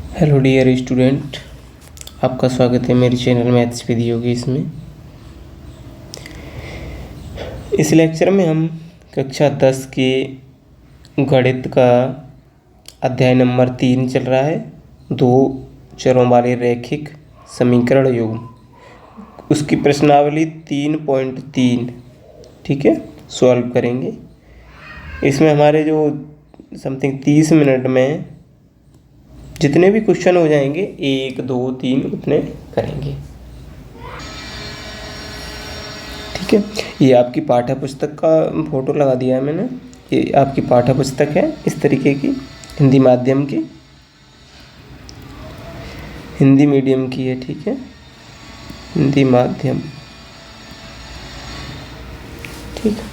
Hello dear student, आपका स्वागत है मेरे चैनल मैथ्स विद योगेश में। इस लेक्चर में हम कक्षा 10 के गणित का अध्याय नंबर 3 चल रहा है, 2 चरों वाले रैखिक समीकरण युग्म, उसकी प्रश्नावली 3.3 ठीक है सॉल्व करेंगे। इसमें हमारे जो समथिंग 30 मिनट में जितने भी क्वेश्चन हो जाएंगे 1 2 3 उतने करेंगे। ठीक है, ये आपकी पाठ्य पुस्तक का फोटो लगा दिया है मैंने। ये आपकी पाठ्य पुस्तक है इस तरीके की, हिंदी माध्यम की, हिंदी मीडियम की है। ठीक है, हिंदी माध्यम। ठीक है,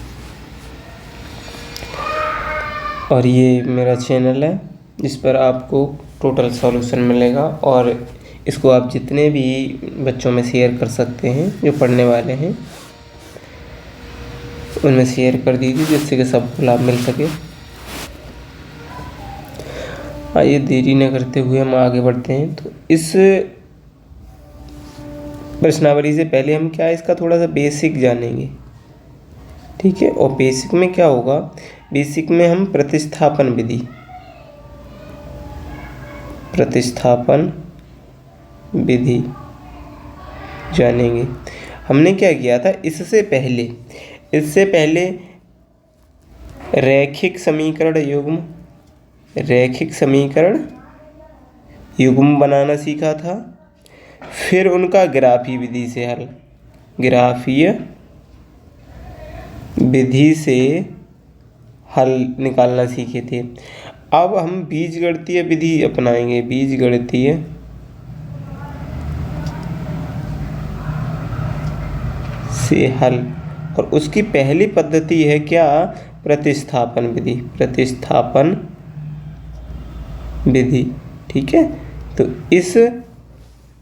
और ये मेरा चैनल है जिस पर आपको टोटल सॉल्यूशन मिलेगा, और इसको आप जितने भी बच्चों में शेयर कर सकते हैं जो पढ़ने वाले हैं, उनमें शेयर कर दीजिए जिससे कि सबको लाभ मिल सके। आइए देरी न करते हुए हम आगे बढ़ते हैं। तो इस प्रश्नावली से पहले हम क्या इसका थोड़ा सा बेसिक जानेंगे। ठीक है, और बेसिक में क्या होगा, बेसिक में हम प्रतिस्थापन विधि जानेंगे। हमने क्या किया था इससे पहले रैखिक समीकरण युग्म बनाना सीखा था। फिर उनका ग्राफीय विधि से हल निकालना सीखे थे। अब हम बीजगणितीय विधि अपनाएंगे, बीजगणितीय से हल, और उसकी पहली पद्धति है क्या, प्रतिस्थापन विधि। ठीक है, तो इस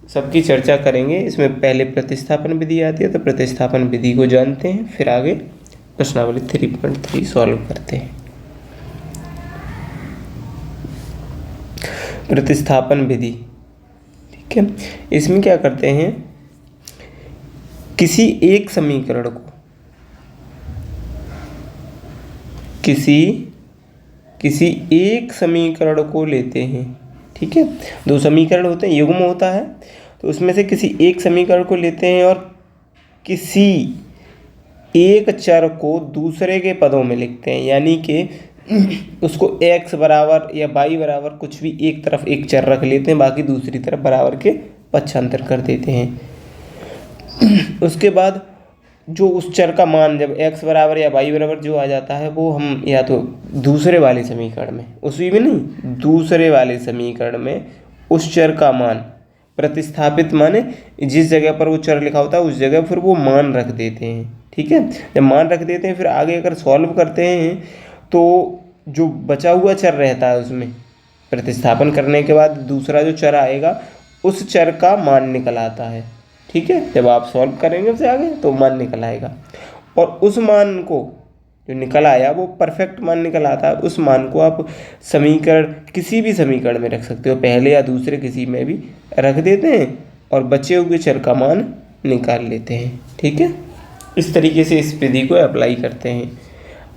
सबकी चर्चा करेंगे। इसमें पहले प्रतिस्थापन विधि आती है, तो प्रतिस्थापन विधि को जानते हैं, फिर आगे प्रश्नावली 3.3 सॉल्व करते हैं। प्रतिस्थापन विधि, ठीक है, इसमें क्या करते हैं, किसी एक समीकरण को लेते हैं। ठीक है, 2 समीकरण होते हैं, युग्म होता है, तो उसमें से किसी एक समीकरण को लेते हैं और किसी एक चर को दूसरे के पदों में लिखते हैं, यानी कि उसको x बराबर या y बराबर कुछ भी एक तरफ एक चर रख लेते हैं, बाकी दूसरी तरफ बराबर के पक्षांतर कर देते हैं। उसके बाद जो उस चर का मान जब x बराबर या y बराबर जो आ जाता है, वो हम या तो दूसरे वाले समीकरण में, उसी में नहीं, दूसरे वाले समीकरण में उस चर का मान प्रतिस्थापित, माने जिस जगह पर वो चर लिखा होता है उस जगह फिर वो मान रख देते हैं। ठीक है, जब मान रख देते हैं फिर आगे अगर सॉल्व करते हैं तो जो बचा हुआ चर रहता है उसमें प्रतिस्थापन करने के बाद दूसरा जो चर आएगा उस चर का मान निकल आता है। ठीक है, जब आप सॉल्व करेंगे उससे आगे तो मान निकल आएगा, और उस मान को जो निकल आया वो परफेक्ट मान निकल आता है। उस मान को आप समीकरण किसी भी समीकरण में रख सकते हो, पहले या दूसरे किसी में भी रख देते हैं और बचे हुए चर का मान निकाल लेते हैं। ठीक है, इस तरीके से इस विधि को अप्लाई करते हैं।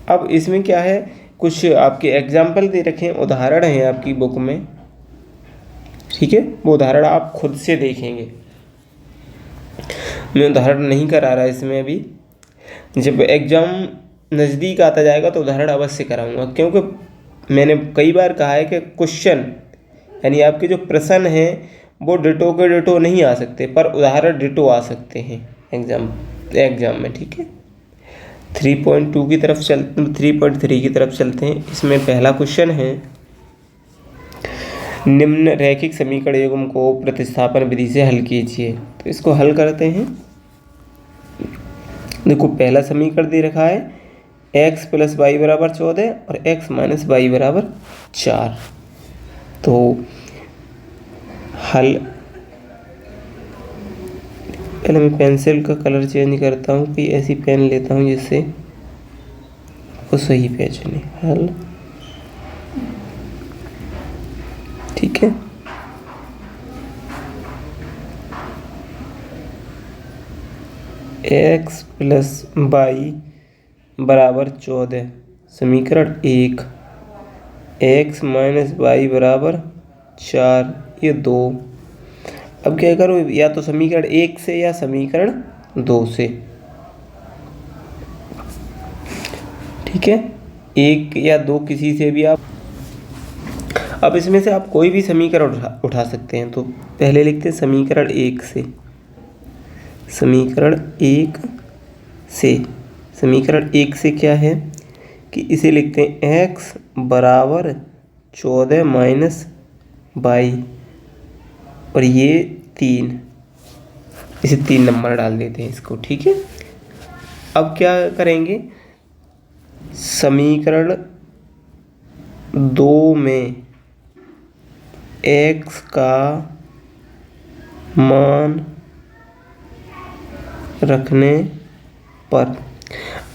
अब इसमें क्या है, कुछ आपके एग्जाम्पल दे रखे हैं, उदाहरण हैं आपकी बुक में। ठीक है, वो उदाहरण आप खुद से देखेंगे, मैं उदाहरण नहीं करा रहा इसमें अभी। जब एग्ज़ाम नज़दीक आता जाएगा तो उदाहरण अवश्य कराऊंगा, क्योंकि मैंने कई बार कहा है कि क्वेश्चन यानी आपके जो प्रश्न हैं वो डिटो के डिटो नहीं आ सकते, पर उदाहरण डिटो आ सकते हैं एग्ज़ाम में। ठीक है, 3.3 की तरफ चलते हैं। इसमें पहला क्वेश्चन है, निम्न रैखिक समीकरण युग्म को प्रतिस्थापन विधि से हल कीजिए। तो इसको हल करते हैं। देखो पहला समीकरण दे रखा है x + y = 14 और x - y = 4। तो हल, पहले मैं पेंसिल का कलर चेंज करता हूँ, कोई ऐसी पेन लेता हूँ जिससे वो सही पेज नहीं। हल, ठीक है, एक्स प्लस वाई बराबर 14, समीकरण 1। एक्स माइनस वाई बराबर 4, ये 2। अब क्या करो, या तो समीकरण 1 से या समीकरण 2 से, ठीक है, 1 या 2 किसी से भी आप। अब इसमें से आप कोई भी समीकरण उठा सकते हैं। तो पहले लिखते हैं समीकरण 1 से। समीकरण 1 से, समीकरण 1 से क्या है कि इसे लिखते हैं x बराबर 14 माइनस वाई, और ये 3, इसे 3 नंबर डाल देते हैं इसको, ठीक है। अब क्या करेंगे, समीकरण 2 में x का मान रखने पर,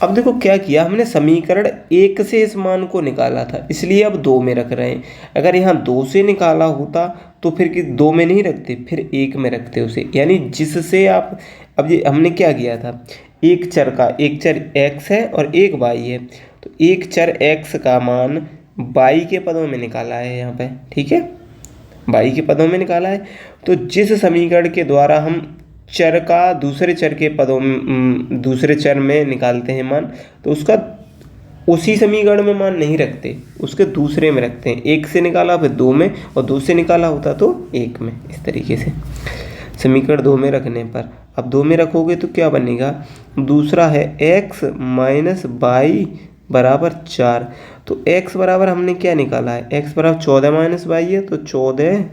अब देखो क्या किया हमने, समीकरण 1 से इस मान को निकाला था, इसलिए अब 2 में रख रहे हैं। अगर यहाँ 2 से निकाला होता तो फिर 2 में नहीं रखते, फिर 1 में रखते उसे, यानी जिससे आप, अब ये हमने क्या किया था, एक चर x है और एक y है, तो एक चर x का मान y के पदों में निकाला है यहाँ पे, ठीक है, y के पदों में निकाला है। तो जिस समीकरण के द्वारा हम चर का दूसरे चर के पदों में, दूसरे चर में निकालते हैं मान, तो उसका उसी समीकरण में मान नहीं रखते, उसके दूसरे में रखते हैं। 1 से निकाला फिर 2 में, और 2 से निकाला होता तो 1 में, इस तरीके से समीकरण 2 में रखने पर। अब 2 में रखोगे तो क्या बनेगा, दूसरा है x माइनस वाई बराबर 4। तो x बराबर हमने क्या निकाला है, x बराबर 14 माइनस वाई है, तो 14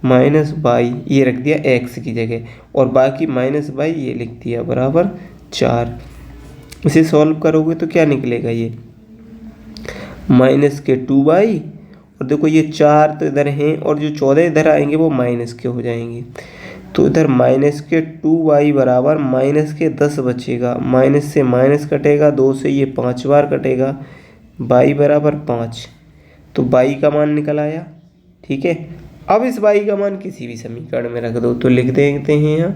माइनस वाई ये रख दिया x की जगह, और बाकी माइनस वाई ये लिख दिया बराबर 4। इसे सॉल्व करोगे तो क्या निकलेगा, ये माइनस के 2y, और देखो ये 4 तो इधर हैं, और जो 14 इधर आएंगे वो माइनस के हो जाएंगे, तो इधर माइनस के 2y बराबर माइनस के 10 बचेगा, माइनस से माइनस कटेगा, 2 से ये 5 बार कटेगा, y बराबर 5, तो y का मान निकल आया, ठीक है। अब इस y का मान किसी भी समीकरण में रख दो, तो लिख देते हैं यहाँ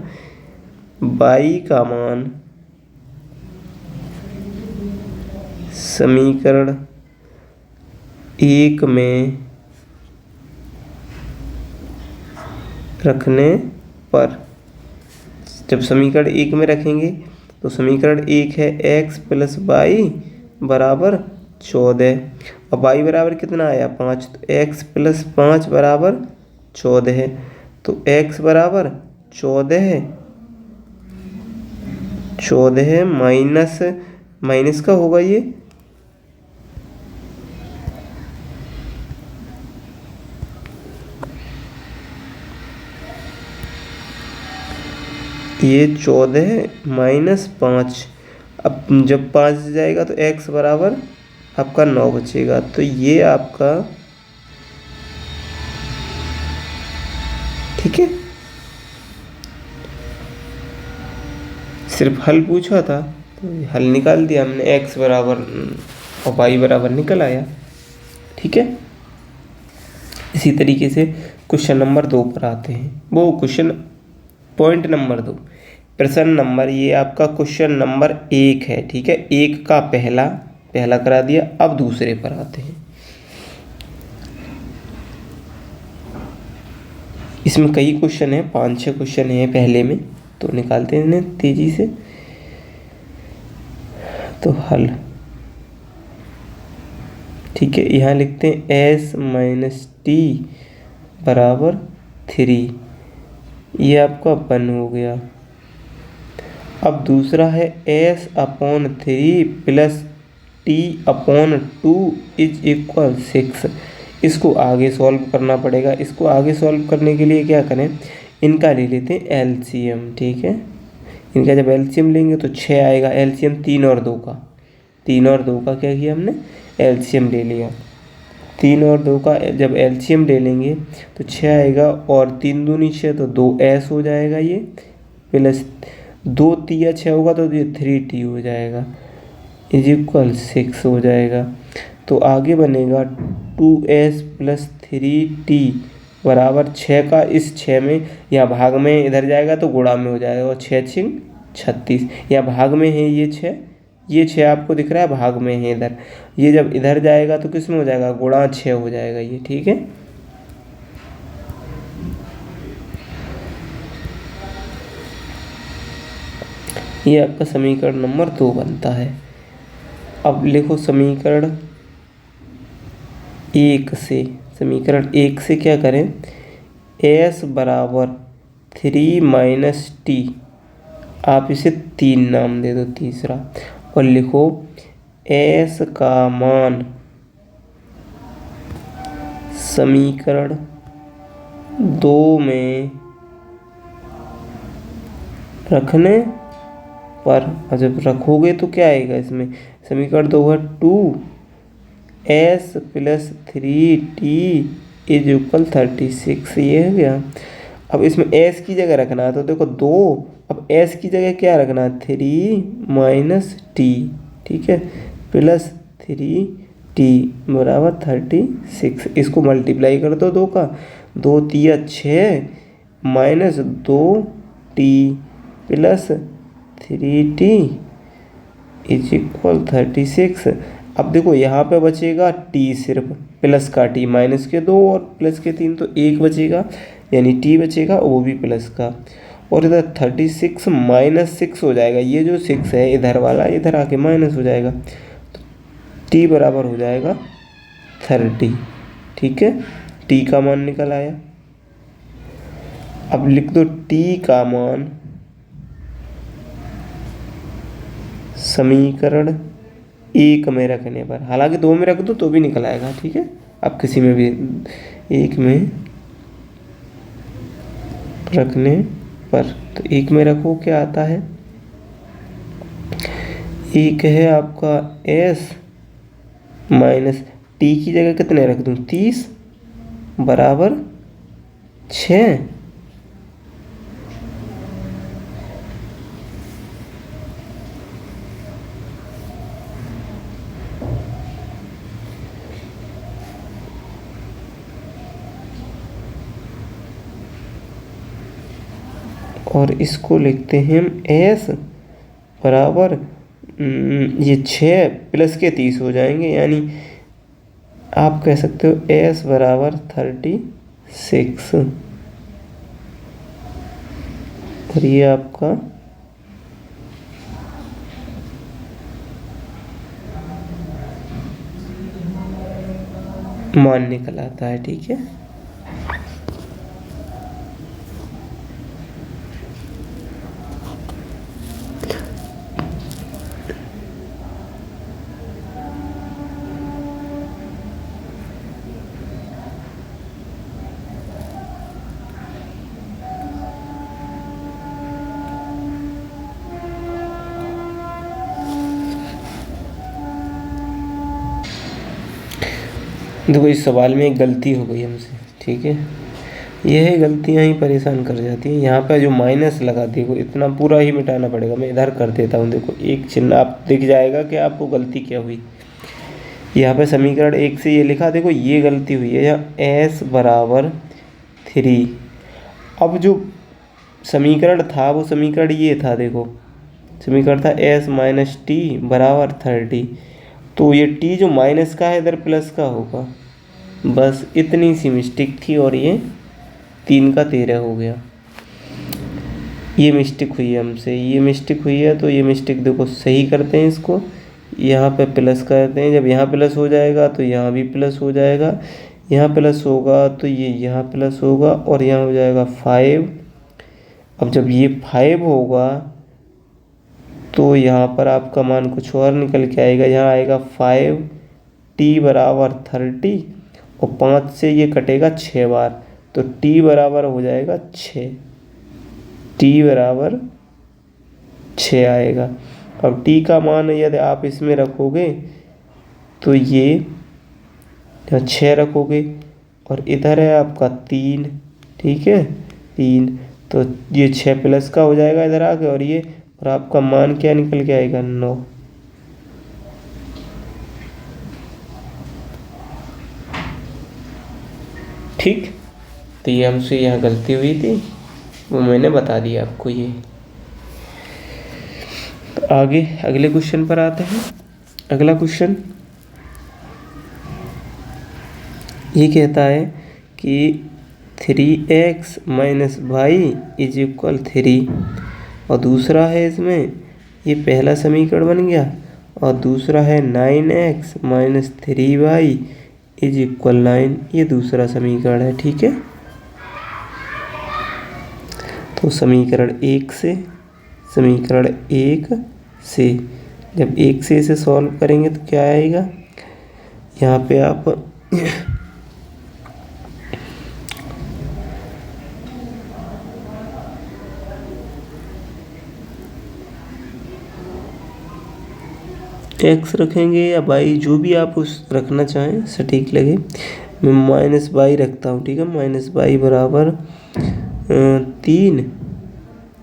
y का मान समीकरण 1 में रखने पर, जब समीकरण 1 में रखेंगे तो समीकरण 1 है x प्लस वाई बराबर 14, और y बराबर कितना आया 5, तो x प्लस 5 बराबर 14 है, तो x बराबर 14 माइनस माइनस का होगा ये 14 माइनस 5। अब जब 5 जाएगा तो x बराबर आपका 9 बचेगा, तो ये आपका, ठीक है, सिर्फ हल पूछा था तो हल निकाल दिया हमने, x बराबर और y बराबर निकल आया, ठीक है। इसी तरीके से क्वेश्चन नंबर 2 पर आते हैं, वो क्वेश्चन पॉइंट नंबर 2, प्रश्न नंबर, ये आपका क्वेश्चन नंबर 1 है, ठीक है, 1 का पहला करा दिया। अब दूसरे पर आते हैं, इसमें कई क्वेश्चन है, 5-6 क्वेश्चन है पहले में, तो निकालते हैं तेजी से। तो हल, ठीक है, यहाँ लिखते हैं s माइनस टी बराबर 3, ये आपका 1 हो गया। अब दूसरा है s upon 3 plus T upon 2 is equal 6। इसको आगे सॉल्व करना पड़ेगा। इसको आगे सॉल्व करने के लिए क्या करें, इनका ले लेते हैं एलसीएम, ठीक है। इनका जब एलसीएम लेंगे तो 6 आएगा, एलसीएम 3 और 2 का, 3 और 2 का क्या किया हमने, एलसीएम ले लिया। 3 और 2 का जब एलसीएम ले लेंगे तो 6 आएगा, और 3 दूनी 6 तो 2s हो जाएगा, ये प्लस 2 तिया 6 होगा तो ये 3t हो जाएगा, इज इक्वल 6 हो जाएगा। तो आगे बनेगा 2s प्लस 3t बराबर 6 का, इस 6 में या भाग में इधर जाएगा तो गुणा में हो जाएगा, और 6 6 36, या भाग में है ये 6 आपको दिख रहा है, भाग में है इधर। ये जब इधर जाएगा तो किस में हो जाएगा, गुणा 6 हो जाएगा ये, ठीक है। ये आपका समीकरण नंबर 2 बनता है। अब लिखो समीकरण 1 से क्या करें, s बराबर 3 माइनस टी, आप इसे 3 नाम दे दो तीसरा, और लिखो s का मान समीकरण 2 में रखने पर, और जब रखोगे तो क्या आएगा इसमें, समीकरण 2 है 2s plus 3t is equal 36, ये हो गया। अब इसमें s की जगह रखना है तो देखो 2, अब s की जगह क्या रखना है, 3 माइनस टी, ठीक है, प्लस 3t बराबर 36। इसको मल्टीप्लाई कर दो 2 का, 2 तिया 6 minus 2t plus 3t is equal 36। अब देखो यहाँ पे बचेगा t, सिर्फ प्लस का t, माइनस के 2 और प्लस के 3, तो 1 बचेगा, यानी t बचेगा, वो भी प्लस का। और इधर 36 माइनस 6 हो जाएगा, ये जो 6 है इधर वाला इधर आके माइनस हो जाएगा, तो t बराबर हो जाएगा 30, ठीक है। t का मान निकल आया। अब लिख दो t का मान समीकरण 1 में रखने पर, हालांकि 2 में रख दो तो भी निकल आएगा, ठीक है। अब किसी में भी 1 में रखने पर, तो 1 में रखो क्या आता है, 1 है आपका s माइनस टी की जगह कितने रख दूँ, 30 बराबर 6, और इसको लिखते हैं हम s बराबर ये 6 प्लस के 30 हो जाएंगे, यानी आप कह सकते हो s बराबर 36, और ये आपका मान निकल आता है, ठीक है। देखो इस सवाल में एक गलती हो गई हमसे, ठीक है। यह गलतियाँ ही परेशान कर जाती हैं। यहाँ पे जो माइनस लगा, देखो इतना पूरा ही मिटाना पड़ेगा, मैं इधर कर देता हूँ। देखो एक चिन्ह आप दिख जाएगा कि आपको गलती क्या हुई। यहाँ पे समीकरण 1 से ये लिखा, देखो ये गलती हुई है, यहाँ s बराबर 3। अब जो समीकरण था वो समीकरण ये था, देखो समीकरण था s माइनस टी बराबर 30, तो ये t जो माइनस का है इधर प्लस का होगा, बस इतनी सी मिस्टेक थी, और ये 3 का 13 हो गया। ये मिस्टेक हुई है हमसे, ये मिस्टेक हुई है, तो ये मिस्टेक देखो सही करते हैं इसको, यहाँ पे प्लस करते हैं, जब यहाँ प्लस हो जाएगा तो यहाँ भी प्लस हो जाएगा, यहाँ प्लस होगा तो ये यहाँ प्लस होगा, और यहाँ हो जाएगा 5। अब जब ये 5 होगा तो यहाँ पर आपका मान कुछ और निकल के आएगा, यहाँ आएगा 5t बराबर 30, और 5 से ये कटेगा 6 बार, तो t बराबर हो जाएगा 6, t बराबर 6 आएगा। अब t का मान यदि आप इसमें रखोगे तो ये 6 रखोगे, और इधर है आपका 3, ठीक है 3, तो ये 6 प्लस का हो जाएगा इधर आके, और ये, और आपका मान क्या निकल के आएगा, 9। ठीक, तो ये हमसे यहाँ गलती हुई थी, वो मैंने बता दिया आपको ये। आगे अगले क्वेश्चन पर आते हैं। अगला क्वेश्चन ये कहता है कि 3x minus Y is equal 3, और दूसरा है इसमें, ये पहला समीकरण बन गया, और दूसरा है 9x minus 3y is equal 9, ये दूसरा समीकरण है। ठीक है, तो समीकरण एक से जब एक से इसे सॉल्व करेंगे तो क्या आएगा, यहाँ पे आप x रखेंगे या y, जो भी आप उस रखना चाहें सटीक लगे। मैं माइनस वाई रखता हूँ। ठीक है, माइनस वाई बराबर 3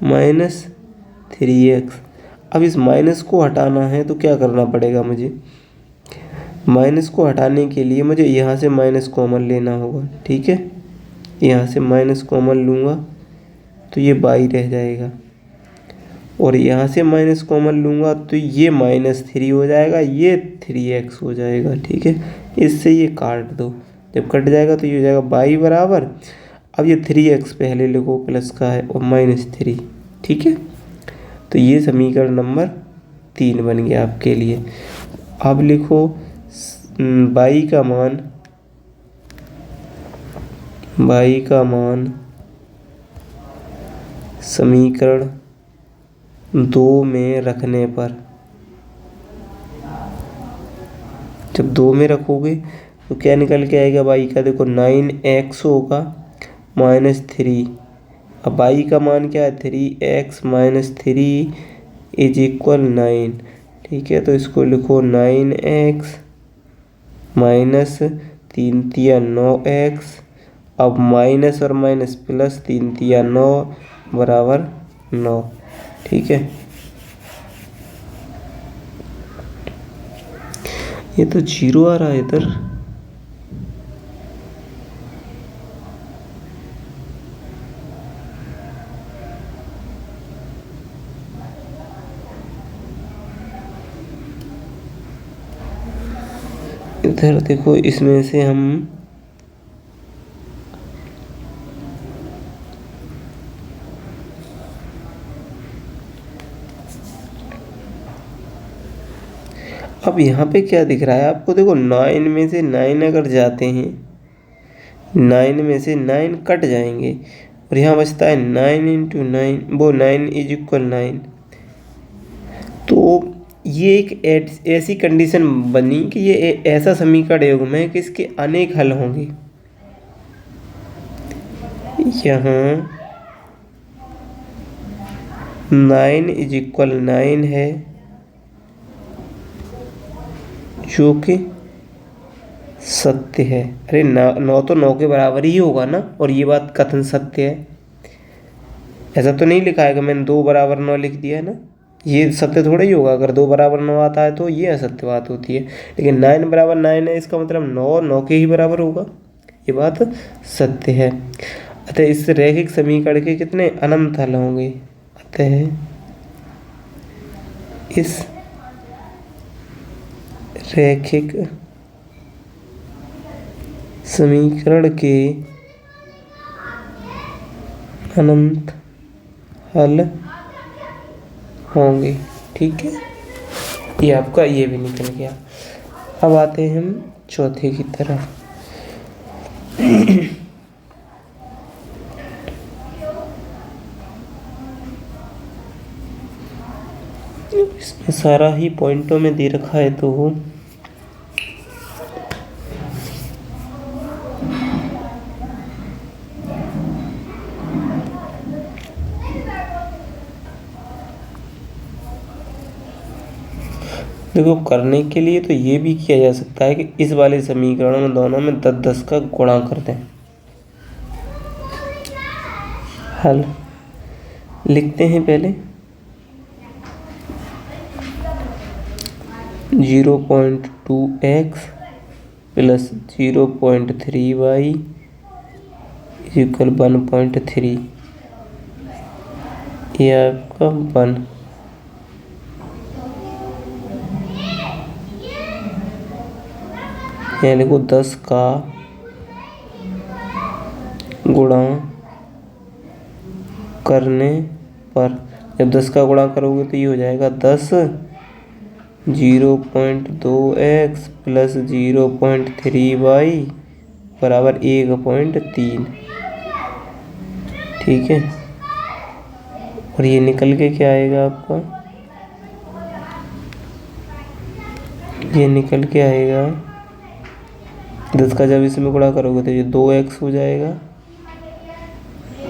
माइनस 3x। अब इस माइनस को हटाना है तो क्या करना पड़ेगा मुझे, माइनस को हटाने के लिए मुझे यहाँ से माइनस कॉमन लेना होगा। ठीक है, यहाँ से माइनस कॉमन लूँगा तो ये बाई रह जाएगा, और यहाँ से माइनस कॉमन लूँगा तो ये -3 हो जाएगा, ये 3x हो जाएगा। ठीक है, इससे ये काट दो, जब कट जाएगा तो ये हो जाएगा बाई बराबर, अब ये 3x पहले लिखो प्लस का है और -3। ठीक है, तो ये समीकरण नंबर 3 बन गया आपके लिए। अब लिखो बाई का मान समीकरण 2 में रखने पर, जब 2 में रखोगे तो क्या निकल के आएगा बाई का, देखो 9x होगा -3, अब बाई का मान क्या है 3x माइनस 3 इज इक्वल 9। ठीक है, तो इसको लिखो 9x माइनस 3 तिया 9x, अब माइनस और माइनस प्लस 3 तिया 9 बराबर 9। ठीक है, ये तो 0 आ रहा है इधर। इधर देखो, इसमें से हम अब यहाँ पे क्या दिख रहा है आपको, देखो 9 में से 9 अगर जाते हैं, 9 में से 9 कट जाएंगे और यहाँ बचता है 9 इंटू 9, वो 9 इज इक्वल 9। तो ये एक ऐसी कंडीशन बनी कि ये ऐसा समीकरण युग्म है कि इसके अनेक हल होंगे। यहाँ 9 इज इक्वल 9 है, जो कि सत्य है। अरे 9 तो 9 के बराबर ही होगा ना, और ये बात कथन सत्य है। ऐसा तो नहीं लिखा है कि मैंने 2 बराबर 9 लिख दिया है ना, ये सत्य थोड़ा ही होगा। अगर 2 बराबर 9 आता है तो ये असत्य बात होती है, लेकिन 9 बराबर 9 है, इसका मतलब 9 के ही बराबर होगा, ये बात सत्य है। अतः इस रैखिक समीकरण के कितने अनंत हल होंगे, अतः इस रैखिक समीकरण के अनंत हल होंगे। ठीक है, ये आपका ये भी निकल गया। अब आते हैं हम चौथे की तरफ। इसमें सारा ही पॉइंटों में दे रखा है, तो देखो करने के लिए तो ये भी किया जा सकता है कि इस वाले समीकरण में दोनों में 10-10 का गुणा कर दें। हल लिखते हैं पहले, 0.2x प्लस 0.3y इक्वल 1.3, ये आपका 1। यहाँ लिखो 10 का गुणा करने पर, जब 10 का गुणा करोगे तो ये हो जाएगा 10 0.2x प्लस 0.3y बराबर 1.3। ठीक है, और ये निकल के क्या आएगा आपका, ये निकल के आएगा 10 का जब इसमें गुणा करोगे तो ये 2x हो जाएगा,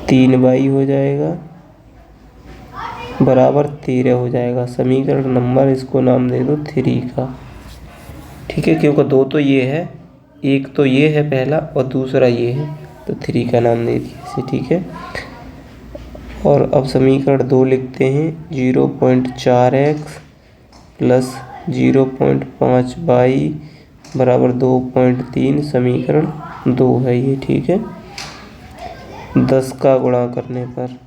3y हो जाएगा बराबर 13 हो जाएगा। समीकरण नंबर इसको नाम दे दो 3 का। ठीक है, क्योंकि दो तो ये है, एक तो ये है पहला और दूसरा ये है, तो 3 का नाम दे दिया इसे। ठीक है, और अब समीकरण 2 लिखते हैं 0.4x प्लस 0.5y बराबर 2.3। समीकरण 2 है ये। ठीक है, 10 का गुणा करने पर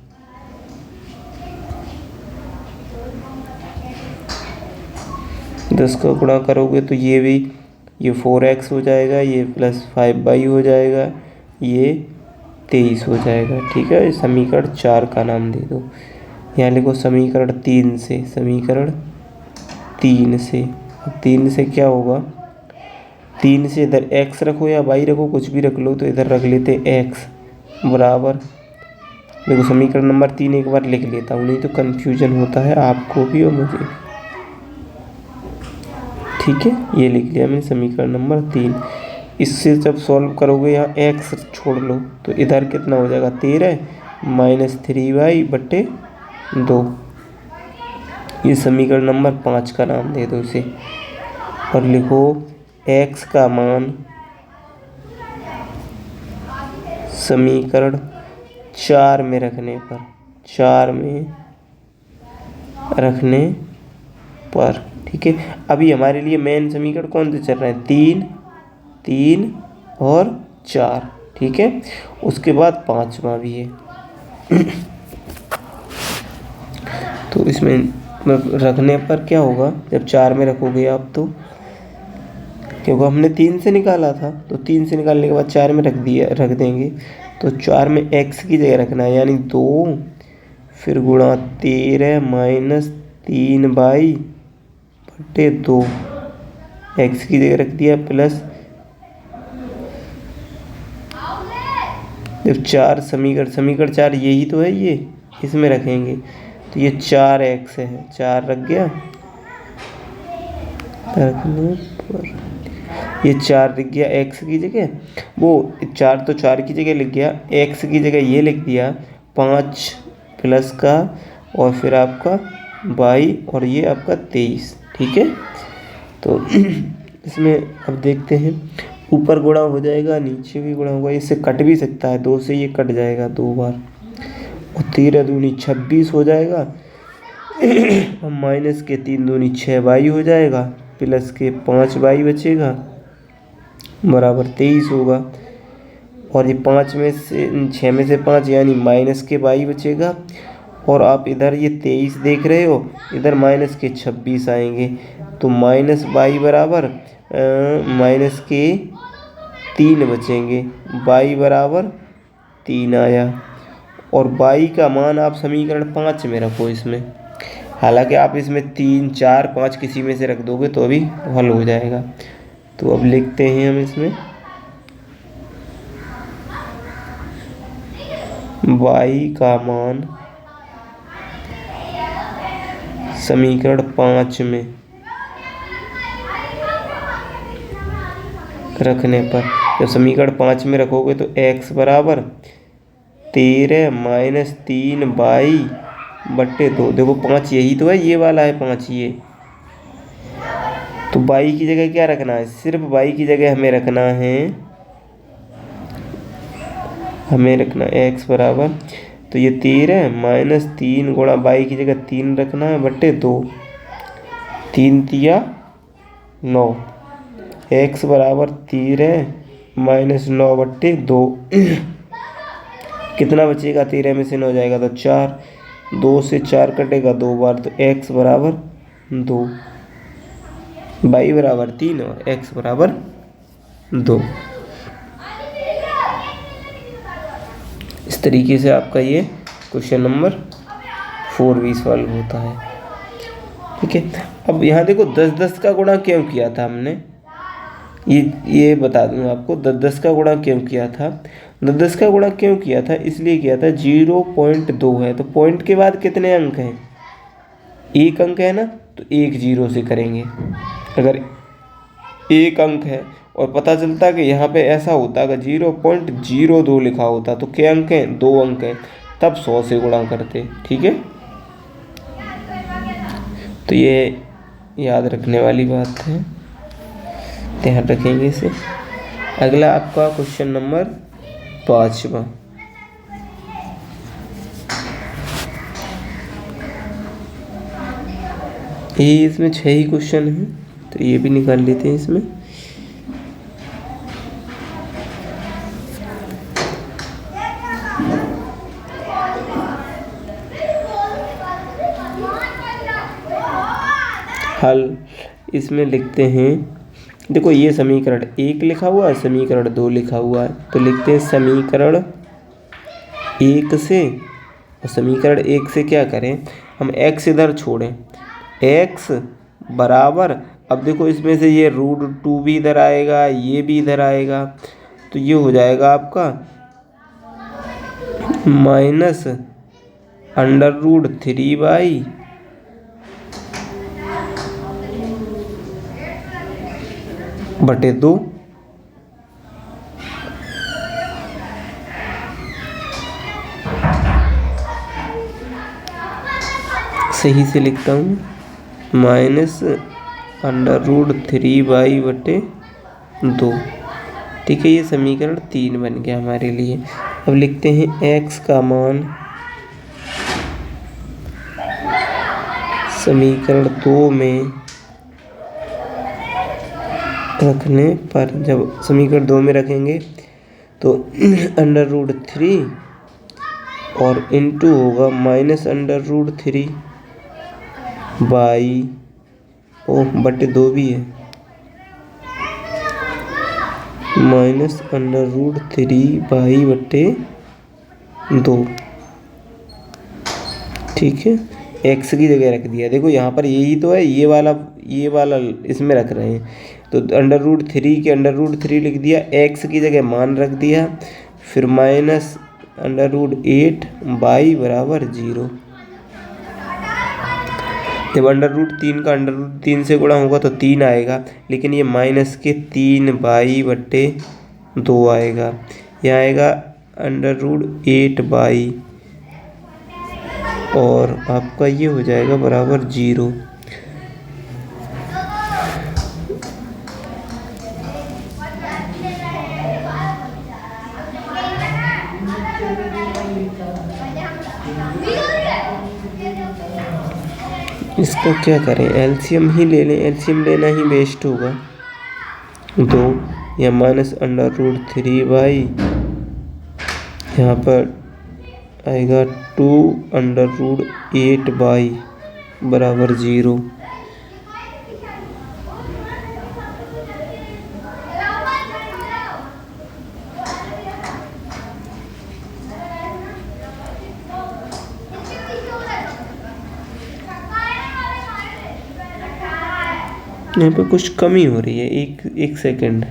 10 का गुणा करोगे तो ये भी, ये 4x हो जाएगा, ये प्लस 5y हो जाएगा, ये 23 हो जाएगा। ठीक है, समीकरण 4 का नाम दे दो। यहाँ लिखो समीकरण 3 से, समीकरण 3 से। अब 3 से क्या होगा, 3 से इधर x रखो या y रखो, कुछ भी रख लो, तो इधर रख लेते x बराबर, देखो समीकरण नंबर 3 एक बार लिख लेता हूँ, नहीं तो कन्फ्यूजन होता है आपको भी और मुझे। ठीक है, ये लिख लिया मैंने समीकरण नंबर 3। इससे जब सॉल्व करोगे यहाँ x छोड़ लो तो इधर कितना हो जाएगा 13 माइनस 3y बट्टे 2। ये समीकरण नंबर 5 का नाम दे दो इसे, और लिखो x का मान समीकरण 4 में रखने पर, 4 में रखने पर। ठीक है, अभी हमारे लिए मेन समीकरण कौन से चल रहे हैं, 3, 3 और 4। ठीक है, उसके बाद 5वां भी है। तो इसमें रखने पर क्या होगा, जब 4 में रखोगे आप तो, क्योंकि हमने 3 से निकाला था, तो 3 से निकालने के बाद 4 में रख देंगे, तो 4 में x की जगह रखना है, यानी 2 फिर गुणा 13 माइनस 3y बटे 2, x की जगह रख दिया, प्लस जब 4 समीकरण 4 यही तो है, ये इसमें रखेंगे तो ये 4x है, 4 रख गया, रखने पर ये 4 लिख गया x की जगह, वो 4 तो 4 की जगह लिख गया, x की जगह ये लिख दिया 5 प्लस का, और फिर आपका y, और ये आपका 23। ठीक है, तो इसमें अब देखते हैं, ऊपर गुणा हो जाएगा, नीचे भी गुणा होगा, इससे कट भी सकता है, 2 से ये कट जाएगा 2 बार, और 13 दूनी 26 हो जाएगा, और माइनस के 3 दूनी 6y हो जाएगा, प्लस के 5y बचेगा बराबर 23 होगा, और ये 5 में से 6 में से 5 यानी माइनस के y बचेगा, और आप इधर ये 23 देख रहे हो, इधर माइनस के 26 आएंगे, तो माइनस y बराबर माइनस के 3 बचेंगे, y बराबर 3 आया, और y का मान आप समीकरण 5 में रखो इसमें, हालांकि आप इसमें 3, 4, 5 किसी में से रख दोगे तो भी हल हो जाएगा। तो अब लिखते हैं हम इसमें y का मान समीकरण 5 में रखने पर, जब समीकरण 5 में रखोगे तो x बराबर 13 माइनस 3y बट्टे 2, देखो 5 यही तो है, ये वाला है 5 ये, तो y की जगह क्या रखना है, सिर्फ y की जगह हमें रखना है x बराबर, तो ये 13 माइनस 3 गुणा y की जगह 3 रखना है बट्टे 2, 3 तिया 9, x बराबर 13 माइनस 9 बट्टे 2। कितना बचेगा, 13 में से 9 जाएगा तो 4, 2 से 4 कटेगा 2 बार, तो x बराबर 2, y बराबर 3 और x बराबर 2। इस तरीके से आपका ये क्वेश्चन नंबर 4 भी सॉल्व होता है। ठीक है, अब यहाँ देखो 10-10 का गुणा क्यों किया था हमने, ये बता दूँ आपको। 10-10 का गुणा क्यों किया था, 10-10 का गुणा क्यों किया था, इसलिए किया था 0.2 है तो पॉइंट के बाद कितने अंक हैं, 1 अंक है ना, तो 1 0 से करेंगे। अगर 1 अंक है और पता चलता कि यहाँ पे ऐसा होता कि 0.02 लिखा होता तो क्या अंक हैं, 2 अंक हैं, तब 100 से गुणा करते। ठीक है, तो ये याद रखने वाली बात है, ध्यान रखेंगे इसे। अगला आपका क्वेश्चन नंबर 5वां। ये इसमें 6 ही क्वेश्चन हैं तो ये भी निकाल लेते हैं इसमें। हल इसमें लिखते हैं, देखो ये समीकरण 1 लिखा हुआ है, समीकरण 2 लिखा हुआ है, तो लिखते हैं समीकरण 1 से, और समीकरण 1 से क्या करें हम, x इधर छोड़ें, x बराबर, अब देखो इसमें से ये √2 भी इधर आएगा, ये भी इधर आएगा, तो ये हो जाएगा आपका -√3/, बटे 2। सही से लिखता हूँ, -√3/, बटे 2। ठीक है, ये समीकरण 3 बन गया हमारे लिए। अब लिखते हैं x का मान समीकरण 2 में रखने पर, जब समीकरण 2 में रखेंगे तो √3 और इंटू होगा -√3 बाई, बटे 2 भी है, -√3/, बटे 2। ठीक है, x की जगह रख दिया, देखो यहाँ पर यही तो है, ये वाला इसमें रख रहे हैं, तो √3 के √3 लिख दिया, x की जगह मान रख दिया, फिर -√8/, बराबर 0। जब √3 का √3 से गुणा होगा तो 3 आएगा, लेकिन ये -3/, बटे 2 आएगा, यहाँ आएगा √8/, और आपका ये हो जाएगा बराबर 0। इसका क्या करें, एलसीएम ही ले लें, एलसीएम लेना ही बेस्ट होगा। 2 या -√3/, यहाँ पर आएगा 2√8/, बराबर 0। यहाँ पे कुछ कमी हो रही है, एक सेकेंड।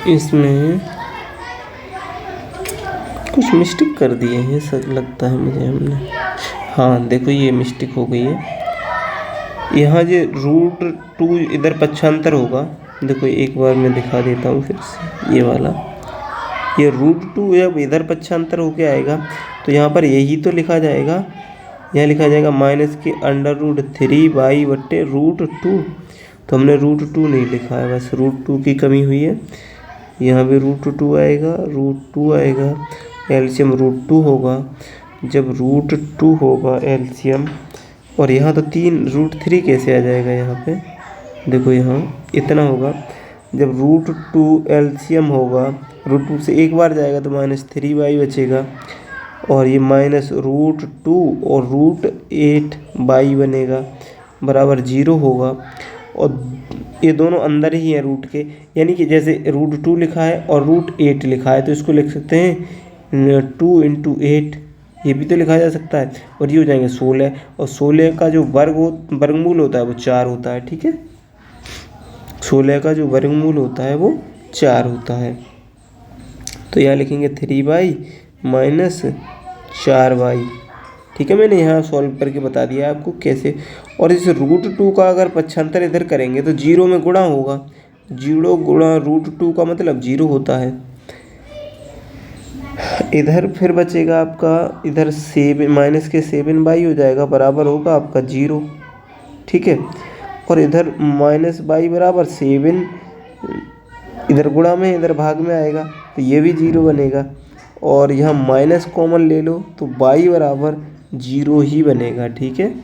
इसमें कुछ मिस्टेक कर दिए हैं सर, लगता है मुझे हमने। हाँ देखो, ये मिस्टेक हो गई है, यहाँ जो √2 इधर पक्षांतर होगा, देखो एक बार मैं दिखा देता हूँ फिर से, ये वाला, ये √2 जब इधर पक्षांतर होके आएगा तो यहाँ पर यही तो लिखा जाएगा, यहाँ लिखा जाएगा -√3/, बटे √2, तो हमने √2 नहीं लिखा है, बस √2 की कमी हुई है। यहाँ भी √2 आएगा, √2 आएगा, एलसीएम √2 होगा। जब √2 होगा एलसीएम, और यहाँ तो 3√3 कैसे आ जाएगा, यहाँ पे देखो, यहाँ इतना होगा। जब √2 एलसीएम होगा, √2 से एक बार जाएगा तो -3/, बचेगा, और ये -√2 और √8/, बनेगा, बराबर 0 होगा और ये दोनों अंदर ही है रूट के, यानी कि जैसे √2 लिखा है और √8 लिखा है तो इसको लिख सकते हैं 2 × 8, ये भी तो लिखा जा सकता है। और ये हो जाएंगे 16 और 16 का जो वर्गमूल होता है वो 4 होता है। ठीक है, 16 का जो वर्गमूल होता है वो 4 होता है। तो यहाँ लिखेंगे 3y - 4y। ठीक है, मैंने यहाँ सॉल्व करके बता दिया आपको कैसे। और इस √2 का अगर पक्षांतर इधर करेंगे तो 0 में गुणा होगा, 0 गुणा √2 का मतलब 0 होता है। इधर फिर बचेगा आपका, इधर -7y हो जाएगा, बराबर होगा आपका 0। ठीक है, और इधर -y बराबर 7, इधर गुणा में इधर भाग में आएगा तो ये भी 0 बनेगा। और यहाँ माइनस कॉमन ले लो तो y बराबर 0 ही बनेगा। ठीक है,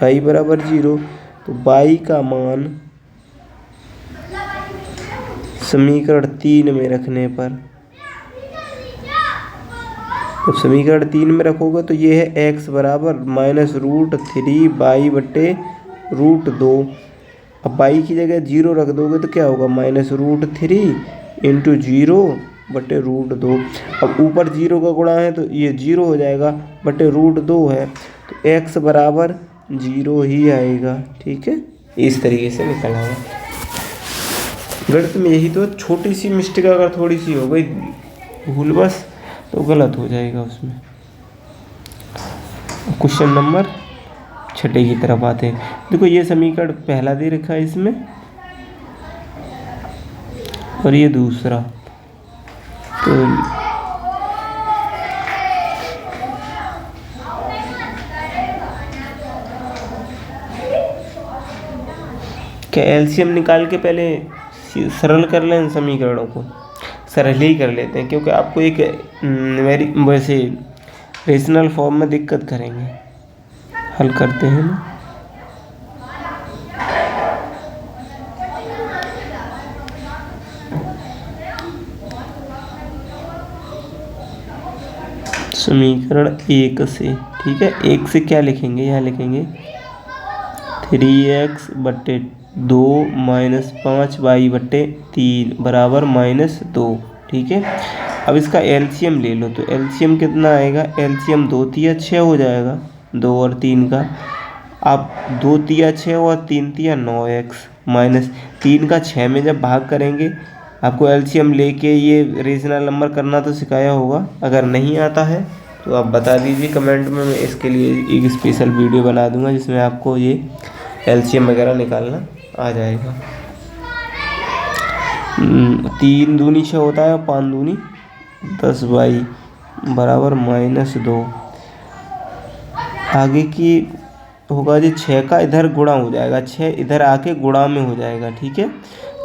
y बराबर 0, तो y का मान समीकरण 3 में रखने पर, तो समीकरण 3 में रखोगे तो ये है x बराबर -√3y/√2। अब y की जगह 0 रख दोगे तो क्या होगा, -√3 × 0/√2। अब ऊपर 0 का गुणा है तो ये 0 हो जाएगा, /√2 है तो x बराबर 0 ही आएगा। ठीक है, इस तरीके से निकल आएगा। गणित में यही तो छोटी सी मिस्टेक अगर थोड़ी सी हो गई भूल बस तो गलत हो जाएगा उसमें। क्वेश्चन नंबर 6 की तरफ आते हैं। देखो ये समीकरण पहला दे रखा है इसमें और ये दूसरा, तो क्या एलसीएम निकाल के पहले सरल कर लें समीकरणों को, सरल ही कर लेते हैं क्योंकि आपको एक वैसे रेशनल फॉर्म में दिक्कत करेंगे। हल करते हैं ना, समीकरण 1 से। ठीक है, 1 से क्या लिखेंगे, यहाँ लिखेंगे 3x/2 - 5y/3 बराबर -2। ठीक है, अब इसका एलसीएम ले लो तो एलसीएम कितना आएगा, एलसीएम 2 तिया 6 हो जाएगा, 2 और 3 का। आप 2 तिया 6 और 3 तिया 9x -3 का 6 में जब भाग करेंगे, आपको एलसीएम लेके ये रेशनल नंबर करना तो सिखाया होगा। अगर नहीं आता है तो आप बता दीजिए कमेंट में, मैं इसके लिए एक स्पेशल वीडियो बना दूंगा जिसमें आपको ये एलसीएम वगैरह निकालना आ जाएगा। 3 दूनी 6 होता है, 5 दूनी 10y बराबर -2। आगे की होगा जी 6 का इधर गुणा हो जाएगा, 6 इधर आके गुणा में हो जाएगा। ठीक है,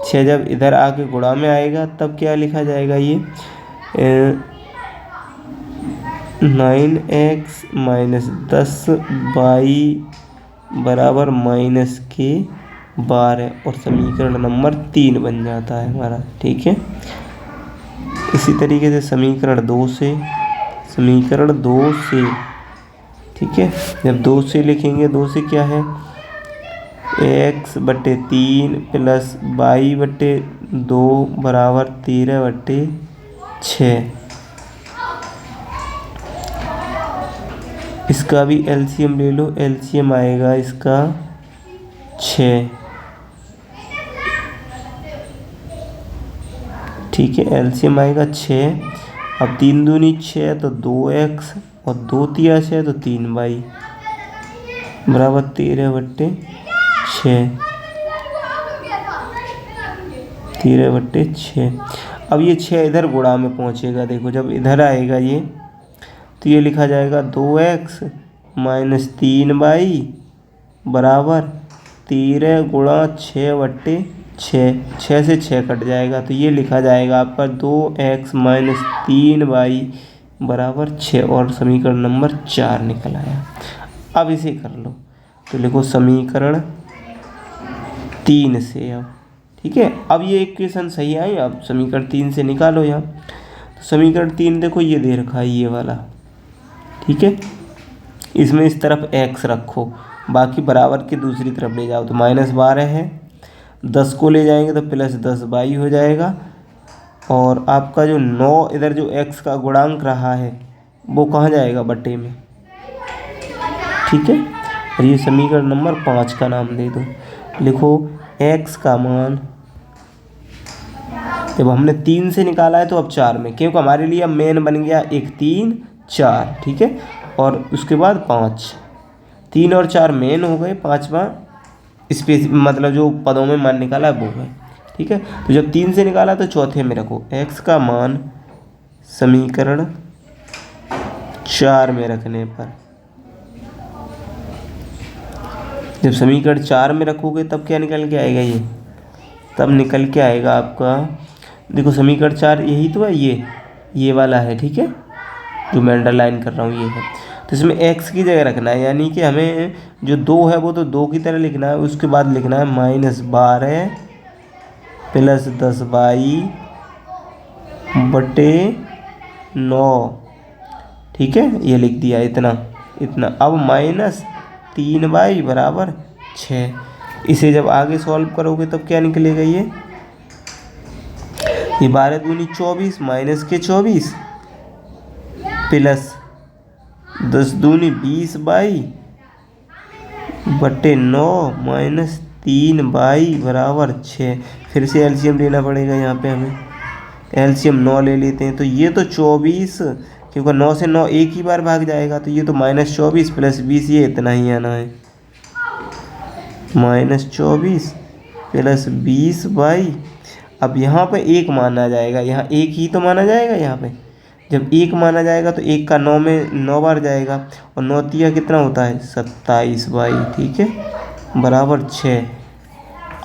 6 जब इधर आके गुणा में आएगा तब क्या लिखा जाएगा, ये 9x - 10y बराबर -12 और समीकरण नंबर 3 बन जाता है हमारा। ठीक है, इसी तरीके से समीकरण 2 से, ठीक है, जब 2 से लिखेंगे, 2 से क्या है, x/3 + y/2 बराबर 13/6। इसका भी एलसीएम ले लो, एलसीएम आएगा इसका 6। ठीक है, एलसीएम आएगा 6। अब 3 दूनी 6 तो 2x और 2 तिया 6 तो 3y बराबर 13/6। 13/6। अब ये 6 इधर गुणा में पहुंचेगा, देखो जब इधर आएगा ये तो ये लिखा जाएगा 2x - 3y बराबर 13 × 6/6। 6 से 6 कट जाएगा तो ये लिखा जाएगा आपका 2x - 3y बराबर 6 और समीकरण नंबर 4 निकल आया। अब इसे कर लो तो लिखो समीकरण 3 से। अब ठीक है, अब ये इक्वेशन सही आई, अब समीकरण 3 से निकालो यहाँ। तो समीकरण 3 देखो ये दे रखा है ये वाला। ठीक है, इसमें इस तरफ x रखो बाकी बराबर के दूसरी तरफ ले जाओ तो -12 है। 10 को ले जाएंगे तो +10y हो जाएगा। और आपका जो 9 इधर जो x का गुणांक रहा है वो कहाँ जाएगा, बट्टे में। ठीक है, और ये समीकरण नंबर 5 का नाम दे दो। लिखो x का मान, जब हमने 3 से निकाला है तो अब 4 में, क्योंकि हमारे लिए अब मेन बन गया 1 3 4। ठीक है, और उसके बाद 5, 3 और 4 मेन हो गए, 5वां स्पेस मतलब जो पदों में मान निकाला वो है। ठीक है, तो जब 3 से निकाला तो चौथे में रखो x का मान समीकरण 4 में रखने पर, जब समीकरण 4 में रखोगे तब क्या निकल के आएगा, ये तब निकल के आएगा आपका, देखो समीकरण 4 यही तो है, ये वाला है। ठीक है, जो मैं अंडरलाइन कर रहा हूँ ये है। तो इसमें x की जगह रखना है, यानी कि हमें जो 2 है वो तो 2 की तरह लिखना है, उसके बाद लिखना है -12 + 10y बटे 9। ठीक है, ये लिख दिया इतना। अब -3y बराबर 6। इसे जब आगे सॉल्व करोगे तब क्या निकलेगा, ये 12 दूनी 24 -24 प्लस 10 दूनी 20y बटे 9 -3y बराबर 6। फिर से एलसीएम लेना पड़ेगा, यहाँ पे हमें एलसीएम 9 ले लेते हैं। तो ये तो 24, क्योंकि 9 से 9 एक ही बार भाग जाएगा, तो ये तो -24 + 20, ये इतना ही आना है, -24 + 20y। अब यहाँ पे 1 माना जाएगा, यहाँ 1 ही तो माना जाएगा। यहाँ पे जब 1 माना जाएगा तो 1 का 9 में 9 बार जाएगा, और 9 तिया कितना होता है, 27y। ठीक है, बराबर 6।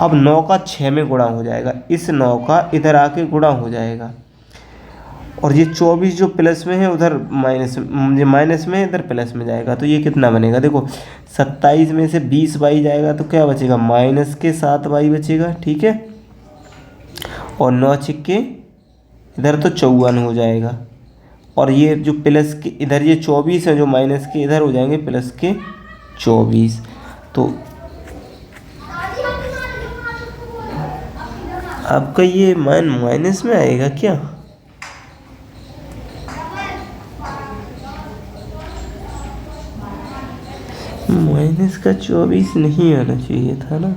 अब 9 का 6 में गुणा हो जाएगा, इस 9 का इधर आके गुणा हो जाएगा, और ये 24 जो प्लस में है उधर माइनस में है, इधर प्लस में जाएगा। तो ये कितना बनेगा, देखो 27 में से 20y जाएगा तो क्या बचेगा, -7y बचेगा। ठीक है, और 9 छिक्के इधर तो 54 हो जाएगा, और ये जो प्लस के इधर ये 24 है, जो माइनस के इधर हो जाएंगे प्लस के 24। तो आपका ये मान माइनस में आएगा क्या, माइनस का 24 नहीं आना चाहिए था ना।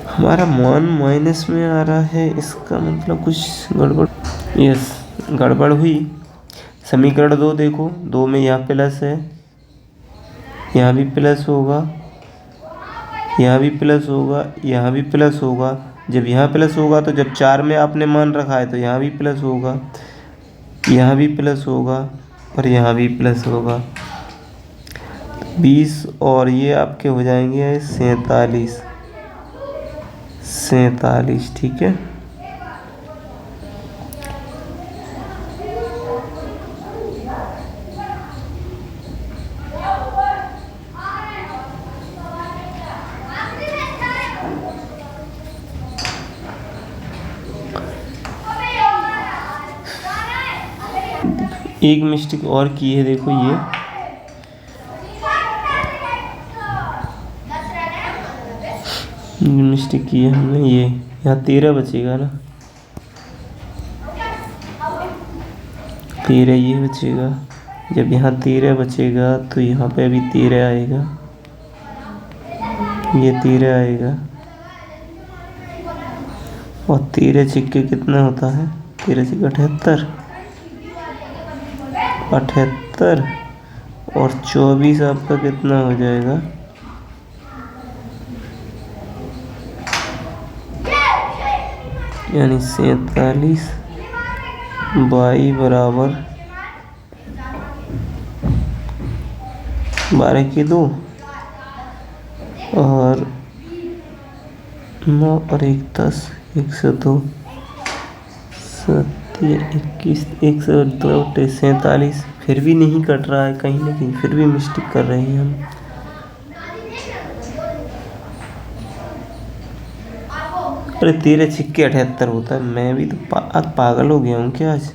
हमारा मान माइनस में आ रहा है, इसका मतलब कुछ गड़बड़, यस गड़बड़ हुई। समीकरण 2 देखो, 2 में यहाँ प्लस है, यहाँ भी प्लस होगा, यहाँ भी प्लस होगा, यहाँ भी प्लस होगा। जब यहाँ प्लस होगा तो जब 4 में आपने मान रखा है तो यहाँ भी प्लस होगा, यहाँ भी प्लस होगा, और यहाँ भी प्लस होगा। 20 और ये आपके हो जाएंगे 47। ठीक है, एक मिस्टेक और की है, देखो ये मिस्टेक की है हमने, ये यहाँ 13 बचेगा ना, 13 ये बचेगा। जब यहाँ 13 बचेगा तो यहाँ पे अभी 13 आएगा, ये 13 आएगा, और 13 छिक्के कितना होता है, 13 छिक्के 78, और 24 आपका कितना हो जाएगा, यानी 47 y बराबर 12 की 2, और 9 और 1 10, 102, 21, 102 47। फिर भी नहीं कट रहा है, कहीं ना कहीं फिर भी मिस्टेक कर रहे हैं हम। अरे 13×6 = 78 होता है। मैं भी तो पागल हो गया हूँ क्या आज।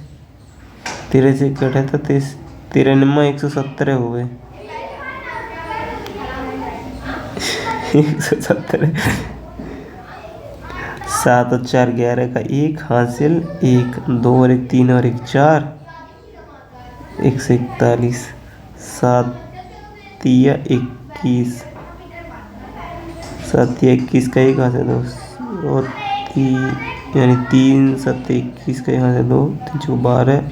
13×6 = 78, 13×9 = 170 हो गए। 170। 7 और 4 11 का 1 हासिल, 1 2 और 1 3 और 1 4, 1 से 41, 7 तिया 21, 7 तिया 21 का 1 हासिल 2 और 3 यानी 3 7 21 का 1 हासिल 2, 3 4 12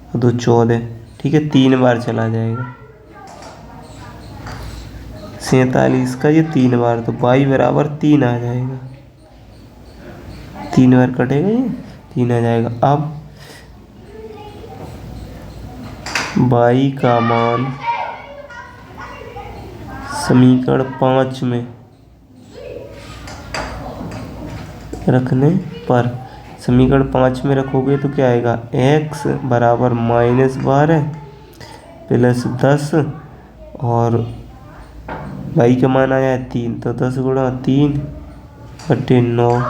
और 2 14। ठीक है, 3 बार चला जाएगा। 47 का ये 3 बार, तो y बराबर 3 आ जाएगा। 3 बार कटेगा, ये 3 आ जाएगा। अब y का मान समीकरण 5 में रखने पर, समीकरण 5 में रखोगे तो क्या आएगा, x बराबर -12 प्लस 10 और y का मान आया है 3, तो 10 गुणा 3/9,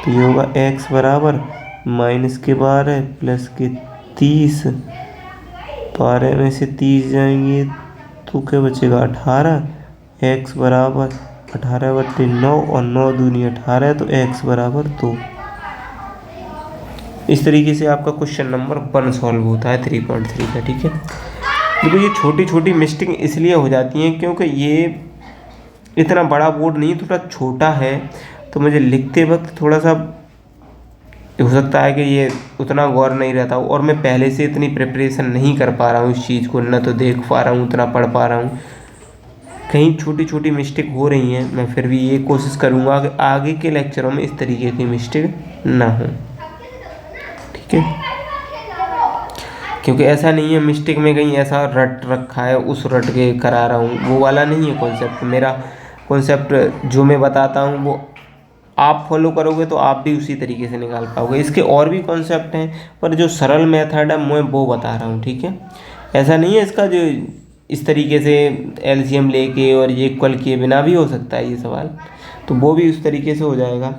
तो ये होगा x बराबर -12 प्लस के 30, 12 में से 30 जाएंगे तो क्या बचेगा 18, x बराबर 18/9 और 9 दूनी 18, तो x बराबर 2। इस तरीके से आपका क्वेश्चन नंबर 1 सॉल्व होता है 3.3 का। ठीक है, देखो ये छोटी छोटी मिस्टेक इसलिए हो जाती हैं क्योंकि ये इतना बड़ा बोर्ड नहीं, थोड़ा छोटा है, तो मुझे लिखते वक्त थोड़ा सा हो सकता है कि ये उतना गौर नहीं रहता हो, और मैं पहले से इतनी प्रिपरेशन नहीं कर पा रहा हूँ इस चीज़ को, ना तो देख पा रहा हूँ, उतना पढ़ पा रहा हूँ, कहीं छोटी छोटी मिस्टेक हो रही हैं। मैं फिर भी ये कोशिश करूँगा कि आगे के लेक्चरों में इस तरीके की मिस्टेक ना हो। ठीक है, क्योंकि ऐसा नहीं है मिस्टेक में कहीं ऐसा रट रखा है उस रट के करा रहा हूँ, वो वाला नहीं है कॉन्सेप्ट। मेरा कॉन्सेप्ट जो मैं बताता हूँ वो आप फॉलो करोगे तो आप भी उसी तरीके से निकाल पाओगे। इसके और भी कॉन्सेप्ट हैं, पर जो सरल मेथड है मैं वो बता रहा हूँ। ठीक है, ऐसा नहीं है इसका जो इस तरीके से एलसीएम लेके और ये इक्वल किए बिना भी हो सकता है ये सवाल, तो वो भी उस तरीके से हो जाएगा।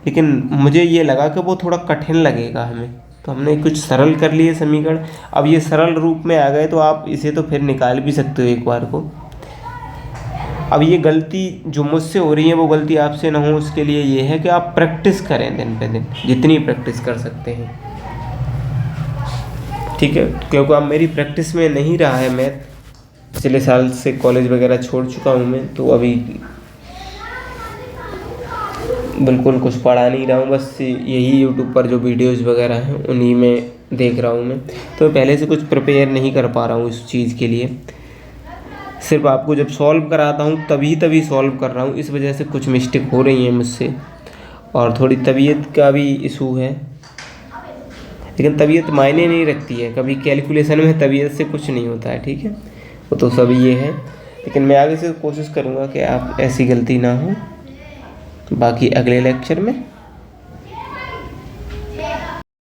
लेकिन मुझे ये लगा कि वो थोड़ा कठिन लगेगा हमें, तो हमने कुछ सरल कर लिए समीकरण। अब ये सरल रूप में आ गए तो आप इसे तो फिर निकाल भी सकते हो एक बार को। अब ये गलती जो मुझसे हो रही है वो गलती आपसे ना हो, उसके लिए ये है कि आप प्रैक्टिस करें दिन पे दिन, जितनी प्रैक्टिस कर सकते हैं। ठीक है, क्योंकि अब मेरी प्रैक्टिस में नहीं रहा है मैथ, पिछले साल से कॉलेज वगैरह छोड़ चुका हूँ मैं, तो अभी बिल्कुल कुछ पढ़ा नहीं रहा हूँ, बस यही यूट्यूब पर जो वीडियोस वगैरह हैं उन्हीं में देख रहा हूँ मैं। तो पहले से कुछ प्रिपेयर नहीं कर पा रहा हूँ इस चीज़ के लिए, सिर्फ आपको जब सॉल्व कराता हूँ तभी सॉल्व कर रहा हूँ, इस वजह से कुछ मिस्टेक हो रही हैं मुझसे। और थोड़ी तबीयत का भी इशू है, लेकिन तबीयत मायने नहीं रखती है, कभी कैलकुलेशन में तबीयत से कुछ नहीं होता है। ठीक है, वो तो सब ये है, लेकिन मैं आगे से कोशिश करूँगा कि आप ऐसी गलती ना हो। बाकी अगले लेक्चर में